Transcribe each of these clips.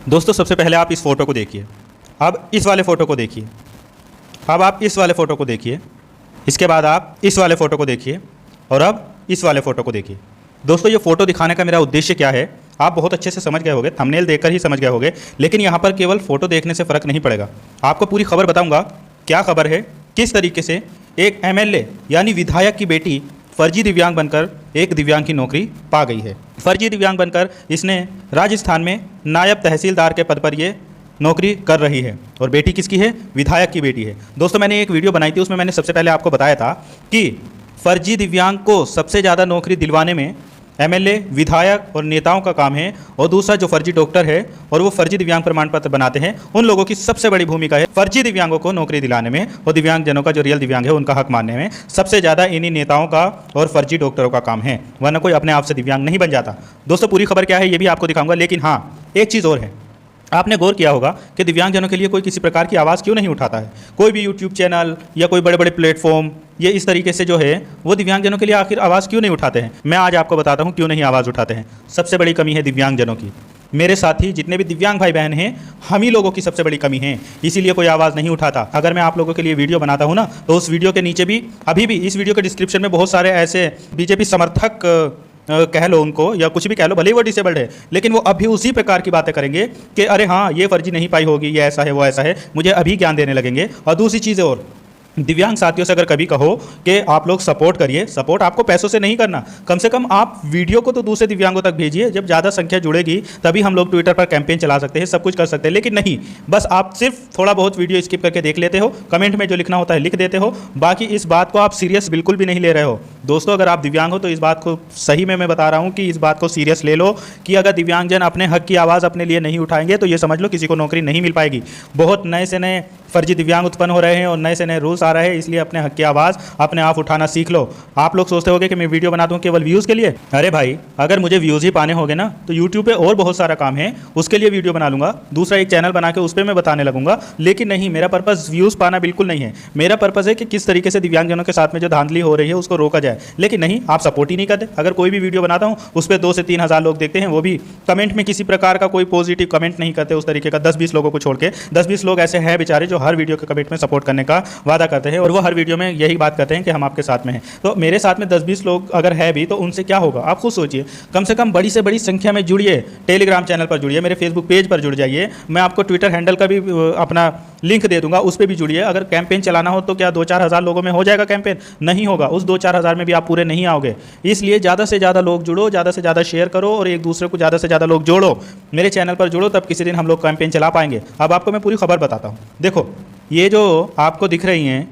दोस्तों सबसे पहले आप इस फ़ोटो को देखिए, अब इस वाले फ़ोटो को देखिए, अब आप इस वाले फ़ोटो को देखिए, इसके बाद आप इस वाले फ़ोटो को देखिए और अब इस वाले फ़ोटो को देखिए। दोस्तों ये फ़ोटो दिखाने का मेरा उद्देश्य क्या है आप बहुत अच्छे से समझ गए होंगे, थंबनेल देखकर ही समझ गए होंगे, लेकिन यहाँ पर केवल फ़ोटो देखने से फ़र्क नहीं पड़ेगा। आपको पूरी खबर बताऊँगा, क्या खबर है, किस तरीके से एक एमएलए यानी विधायक की बेटी फर्जी दिव्यांग बनकर एक दिव्यांग की नौकरी पा गई है। फर्जी दिव्यांग बनकर इसने राजस्थान में नायब तहसीलदार के पद पर ये नौकरी कर रही है और बेटी किसकी है, विधायक की बेटी है। दोस्तों मैंने एक वीडियो बनाई थी, उसमें मैंने सबसे पहले आपको बताया था कि फर्जी दिव्यांग को सबसे ज़्यादा नौकरी दिलवाने में एमएलए, विधायक और नेताओं का काम है, और दूसरा जो फर्जी डॉक्टर है और वो फर्जी दिव्यांग प्रमाण पत्र बनाते हैं, उन लोगों की सबसे बड़ी भूमिका है फर्जी दिव्यांगों को नौकरी दिलाने में और दिव्यांगजनों का जो रियल दिव्यांग है उनका हक मानने में सबसे ज़्यादा इन्हीं नेताओं का और फर्जी डॉक्टरों का काम है, वरना कोई अपने आप से दिव्यांग नहीं बन जाता। दोस्तों पूरी खबर क्या है ये भी आपको दिखाऊंगा, लेकिन हाँ एक चीज़ और है, आपने गौर किया होगा कि दिव्यांगजनों के लिए कोई किसी प्रकार की आवाज़ क्यों नहीं उठाता है। कोई भी यूट्यूब चैनल या कोई बड़े बड़े प्लेटफॉर्म ये इस तरीके से जो है वो दिव्यांगजनों के लिए आखिर आवाज़ क्यों नहीं उठाते हैं। मैं आज आपको बताता हूँ क्यों नहीं आवाज़ उठाते हैं। सबसे बड़ी कमी है दिव्यांगजनों की। मेरे साथी जितने भी दिव्यांग भाई बहन हैं, हम ही लोगों की सबसे बड़ी कमी है, इसीलिए कोई आवाज़ नहीं उठाता। अगर मैं आप लोगों के लिए वीडियो बनाता हूँ ना, तो उस वीडियो के नीचे भी अभी भी इस वीडियो के डिस्क्रिप्शन में बहुत सारे ऐसे बीजेपी समर्थक कह लो उनको या कुछ भी कह लो, भले ही वो डिसेबल्ड है, लेकिन वो अभी उसी प्रकार की बातें करेंगे कि अरे हाँ ये फर्जी नहीं पाई होगी, ये ऐसा है वो ऐसा है, मुझे अभी ज्ञान देने लगेंगे। और दूसरी चीज़ और, दिव्यांग साथियों से अगर कभी कहो कि आप लोग सपोर्ट करिए, सपोर्ट आपको पैसों से नहीं करना, कम से कम आप वीडियो को तो दूसरे दिव्यांगों तक भेजिए। जब ज़्यादा संख्या जुड़ेगी तभी हम लोग ट्विटर पर कैंपेन चला सकते हैं, सब कुछ कर सकते हैं, लेकिन नहीं, बस आप सिर्फ थोड़ा बहुत वीडियो स्किप करके देख लेते हो, कमेंट में जो लिखना होता है लिख देते हो, बाकी इस बात को आप सीरियस बिल्कुल भी नहीं ले रहे हो। दोस्तों अगर आप दिव्यांग हो तो इस बात को सही में मैं बता रहा हूँ कि इस बात को सीरियस ले लो कि अगर दिव्यांगजन अपने हक की आवाज़ अपने लिए नहीं उठाएंगे तो ये समझ लो किसी को नौकरी नहीं मिल पाएगी। बहुत नए से नए फर्जी दिव्यांग उत्पन्न हो रहे हैं और नए से नए रूल्स आ रहे हैं, इसलिए अपने हक की आवाज़ अपने आप उठाना सीख लो। आप लोग सोचते होंगे कि मैं वीडियो बनाता हूँ केवल व्यूज़ के लिए। अरे भाई अगर मुझे व्यूज़ ही पाने होंगे ना तो यूट्यूब पे और बहुत सारा काम है, उसके लिए वीडियो बना लूँगा, दूसरा एक चैनल बना के उस पर मैं बताने लगूंगा। लेकिन नहीं, मेरा पर्पज़ व्यूज़ पाना बिल्कुल नहीं है। मेरा पर्पज़ है कि किस तरीके से दिव्यांगजनों के साथ में जो धांधली हो रही है उसको रोका जाए। लेकिन नहीं, आप सपोर्ट ही नहीं करते। अगर कोई भी वीडियो बनाता हूँ उस पर 2 से 3 हज़ार लोग देखते हैं, वो भी कमेंट में किसी प्रकार का कोई पॉजिटिव कमेंट नहीं करते उस तरीके का। 10-20 लोगों को छोड़ के 10-20 लोग ऐसे हैं बेचारे जो हर वीडियो के कमेंट में सपोर्ट करने का वादा करते हैं और वो हर वीडियो में यही बात करते हैं कि हम आपके साथ में हैं। तो मेरे साथ में 10-20 लोग अगर है भी तो उनसे क्या होगा आप खुद सोचिए। कम से कम बड़ी से बड़ी संख्या में जुड़िए, टेलीग्राम चैनल पर जुड़िए, मेरे फेसबुक पेज पर जुड़ जाइए, मैं आपको ट्विटर हैंडल का भी अपना लिंक दे दूंगा, उस पर भी जुड़िए। अगर कैंपेन चलाना हो तो क्या 2-4 हज़ार लोगों में हो जाएगा कैंपेन? नहीं होगा। उस 2-4 हज़ार में भी आप पूरे नहीं आओगे। इसलिए ज़्यादा से ज़्यादा लोग जुड़ो, ज़्यादा से ज़्यादा शेयर करो और एक दूसरे को ज़्यादा से ज़्यादा लोग जोड़ो, मेरे चैनल पर जुड़ो, तब किसी दिन हम लोग कैंपेन चला पाएंगे। अब आपको मैं पूरी खबर बताता हूँ। देखो ये जो आपको दिख रही हैं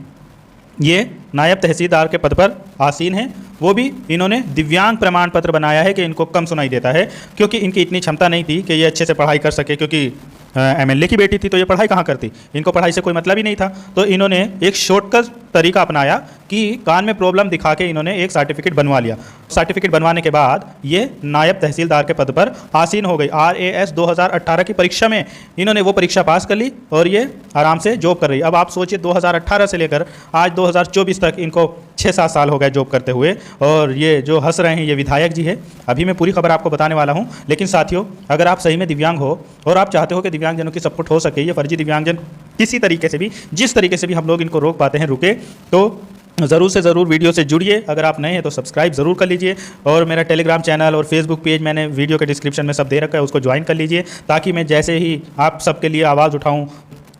ये नायब तहसीलदार के पद पर आसीन हैं, वो भी इन्होंने दिव्यांग प्रमाण पत्र बनाया है कि इनको कम सुनाई देता है, क्योंकि इनकी इतनी क्षमता नहीं थी कि ये अच्छे से पढ़ाई कर सके, क्योंकि एमएलए की बेटी थी तो ये पढ़ाई कहाँ करती, इनको पढ़ाई से कोई मतलब ही नहीं था। तो इन्होंने एक शॉर्टकट तरीका अपनाया कि कान में प्रॉब्लम दिखा के इन्होंने एक सर्टिफिकेट बनवा लिया। सर्टिफिकेट बनवाने के बाद ये नायब तहसीलदार के पद पर आसीन हो गई। RAS 2018 की परीक्षा में इन्होंने वो परीक्षा पास कर ली और ये आराम से जॉब कर रही। अब आप सोचिए 2018 से लेकर आज 2024 तक इनको 6-7 साल हो गए जॉब करते हुए, और ये जो हंस रहे हैं ये विधायक जी है। अभी मैं पूरी खबर आपको बताने वाला हूँ। लेकिन साथियों अगर आप सही में दिव्यांग हो और आप चाहते हो कि दिव्यांगजनों की सपोर्ट हो सके, ये फर्जी दिव्यांगजन किसी तरीके से भी, जिस तरीके से भी हम लोग इनको रोक पाते हैं रुके, तो ज़रूर से ज़रूर वीडियो से जुड़िए। अगर आप नए हैं तो सब्सक्राइब ज़रूर कर लीजिए और मेरा टेलीग्राम चैनल और फेसबुक पेज मैंने वीडियो के डिस्क्रिप्शन में सब दे रखा है, उसको ज्वाइन कर लीजिए, ताकि मैं जैसे ही आप सबके लिए आवाज़ उठाऊँ,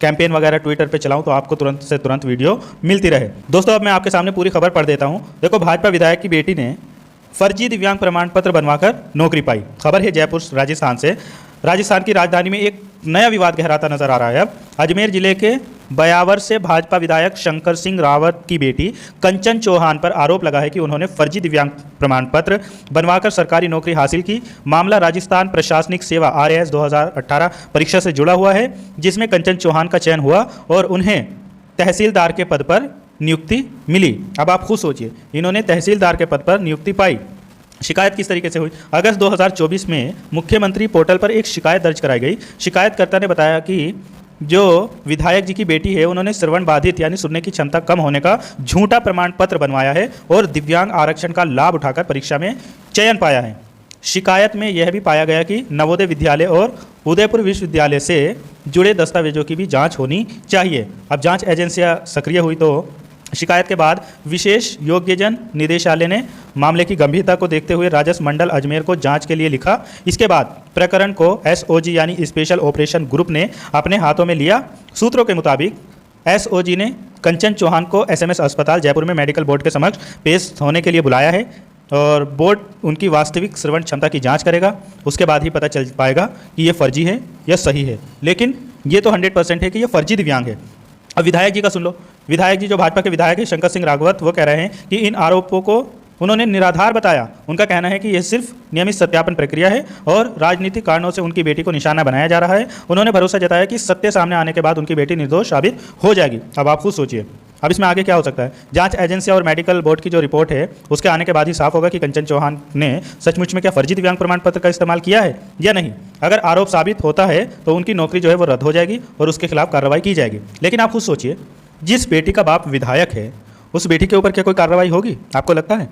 कैंपेन वगैरह ट्विटर पे चलाऊं, तो आपको तुरंत से तुरंत वीडियो मिलती रहे। दोस्तों अब मैं आपके सामने पूरी खबर पढ़ देता हूं। देखो भाजपा विधायक की बेटी ने फर्जी दिव्यांग प्रमाण पत्र बनवाकर नौकरी पाई। खबर है जयपुर राजस्थान से। राजस्थान की राजधानी में एक नया विवाद गहराता नजर आ रहा है। अब अजमेर जिले के बयावर से भाजपा विधायक शंकर सिंह रावत की बेटी कंचन चौहान पर आरोप लगा है कि उन्होंने फर्जी दिव्यांग प्रमाण पत्र बनवाकर सरकारी नौकरी हासिल की। मामला राजस्थान प्रशासनिक सेवा RAS 2018 परीक्षा से जुड़ा हुआ है, जिसमें कंचन चौहान का चयन हुआ और उन्हें तहसीलदार के पद पर नियुक्ति मिली। अब आप खुद सोचिए, इन्होंने तहसीलदार के पद पर नियुक्ति पाई। शिकायत किस तरीके से हुई? अगस्त 2024 में मुख्यमंत्री पोर्टल पर एक शिकायत दर्ज कराई गई। शिकायतकर्ता ने बताया कि जो विधायक जी की बेटी है उन्होंने श्रवण बाधित यानी सुनने की क्षमता कम होने का झूठा प्रमाण पत्र बनवाया है और दिव्यांग आरक्षण का लाभ उठाकर परीक्षा में चयन पाया है। शिकायत में यह भी पाया गया कि नवोदय विद्यालय और उदयपुर विश्वविद्यालय से जुड़े दस्तावेजों की भी जांच होनी चाहिए। अब जांच एजेंसियां सक्रिय हुई तो शिकायत के बाद विशेष योग्यजन निदेशालय ने मामले की गंभीरता को देखते हुए राजस्व मंडल अजमेर को जांच के लिए लिखा। इसके बाद प्रकरण को एसओजी यानी स्पेशल ऑपरेशन ग्रुप ने अपने हाथों में लिया। सूत्रों के मुताबिक एसओजी ने कंचन चौहान को एसएमएस अस्पताल जयपुर में मेडिकल बोर्ड के समक्ष पेश होने के लिए बुलाया है और बोर्ड उनकी वास्तविक श्रवण क्षमता की जांच करेगा। उसके बाद ही पता चल पाएगा कि ये फर्जी है या सही है। लेकिन ये तो 100% है कि ये फर्जी दिव्यांग है। अब विधायक जी का सुन लो। विधायक जी जो भाजपा के विधायक है शंकर सिंह राघवत, वो कह रहे हैं कि इन आरोपों को उन्होंने निराधार बताया। उनका कहना है कि यह सिर्फ नियमित सत्यापन प्रक्रिया है और राजनीतिक कारणों से उनकी बेटी को निशाना बनाया जा रहा है। उन्होंने भरोसा जताया कि सत्य सामने आने के बाद उनकी बेटी निर्दोष साबित हो जाएगी। अब आप खुद सोचिए, अब इसमें आगे क्या हो सकता है। जांच एजेंसी और मेडिकल बोर्ड की जो रिपोर्ट है उसके आने के बाद ही साफ होगा कि कंचन चौहान ने सचमुच में क्या फर्जी दिव्यांग प्रमाण पत्र का इस्तेमाल किया है या नहीं। अगर आरोप साबित होता है तो उनकी नौकरी जो है वो रद्द हो जाएगी और उसके खिलाफ कार्रवाई की जाएगी। लेकिन आप खुद सोचिए, जिस बेटी का बाप विधायक है उस बेटी के ऊपर क्या कोई कार्रवाई होगी? आपको लगता है?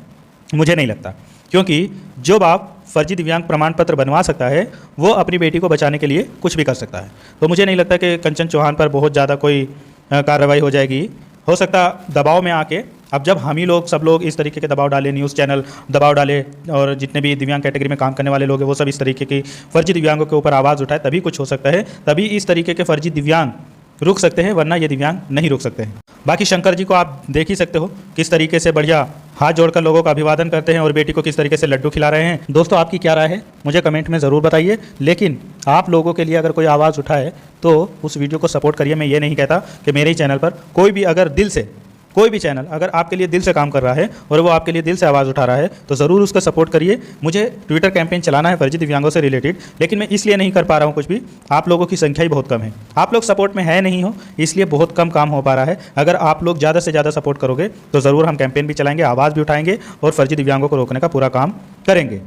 मुझे नहीं लगता, क्योंकि जो बाप फर्जी दिव्यांग प्रमाण पत्र बनवा सकता है वो अपनी बेटी को बचाने के लिए कुछ भी कर सकता है। तो मुझे नहीं लगता कि कंचन चौहान पर बहुत ज़्यादा कोई कार्रवाई हो जाएगी। हो सकता दबाव में आके, अब जब हम ही लोग सब लोग इस तरीके के दबाव डालें, न्यूज़ चैनल दबाव डाले और जितने भी दिव्यांग कैटेगरी में काम करने वाले लोग हैं वो सब इस तरीके की फर्जी दिव्यांगों के ऊपर आवाज़ उठाए, तभी कुछ हो सकता है। तभी इस तरीके के फर्जी दिव्यांग रुक सकते हैं, वरना ये दिव्यांग नहीं रुक सकते हैं। बाकी शंकर जी को आप देख ही सकते हो किस तरीके से बढ़िया हाथ जोड़कर लोगों का अभिवादन करते हैं और बेटी को किस तरीके से लड्डू खिला रहे हैं। दोस्तों, आपकी क्या राय है मुझे कमेंट में ज़रूर बताइए। लेकिन आप लोगों के लिए अगर कोई आवाज़ उठाए तो उस वीडियो को सपोर्ट करिए। मैं ये नहीं कहता कि मेरे ही चैनल पर कोई भी अगर दिल से, कोई भी चैनल अगर आपके लिए दिल से काम कर रहा है और वो आपके लिए दिल से आवाज़ उठा रहा है तो ज़रूर उसका सपोर्ट करिए। मुझे ट्विटर कैंपेन चलाना है फर्जी दिव्यांगों से रिलेटेड, लेकिन मैं इसलिए नहीं कर पा रहा हूँ कुछ भी। आप लोगों की संख्या ही बहुत कम है, आप लोग सपोर्ट में है नहीं हो, इसलिए बहुत कम काम हो पा रहा है। अगर आप लोग ज़्यादा से ज़्यादा सपोर्ट करोगे तो ज़रूर हम कैंपेन भी चलाएंगे, आवाज़ भी उठाएंगे और फर्जी दिव्यांगों को रोकने का पूरा काम करेंगे।